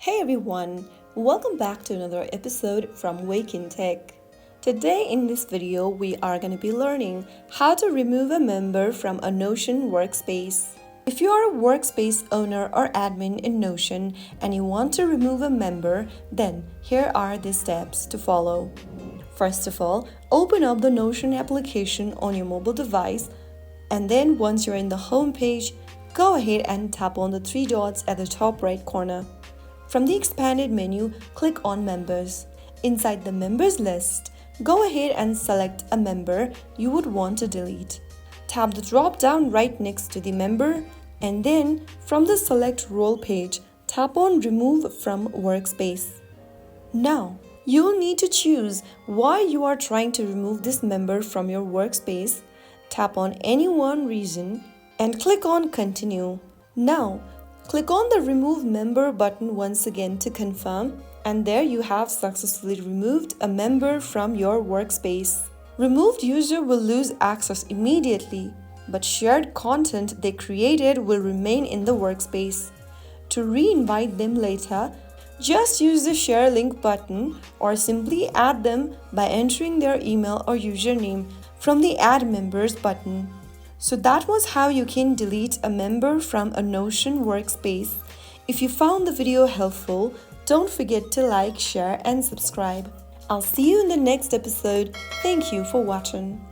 Hey everyone, welcome back to another episode from Wake&Tech. Today in this video, we are going to be learning how to remove a member from a Notion workspace. If you are a workspace owner or admin in Notion and you want to remove a member, then here are the steps to follow. First of all, open up the Notion application on your mobile device, and then once you're in the home page, go ahead and tap on the three dots at the top right corner. From the expanded menu, click on Members. Inside the Members list, go ahead and select a member you would want to delete. Tap the drop-down right next to the member, and then from the Select Role page, tap on Remove from Workspace. Now, you will need to choose why you are trying to remove this member from your workspace. Tap on any one reason and click on Continue. Now, click on the Remove Member button once again to confirm, and there you have successfully removed a member from your workspace. Removed user will lose access immediately, but shared content they created will remain in the workspace. To re-invite them later, just use the Share Link button or simply add them by entering their email or username from the Add Members button. So that was how you can delete a member from a Notion workspace. If you found the video helpful, don't forget to like, share, and subscribe. I'll see you in the next episode. Thank you for watching.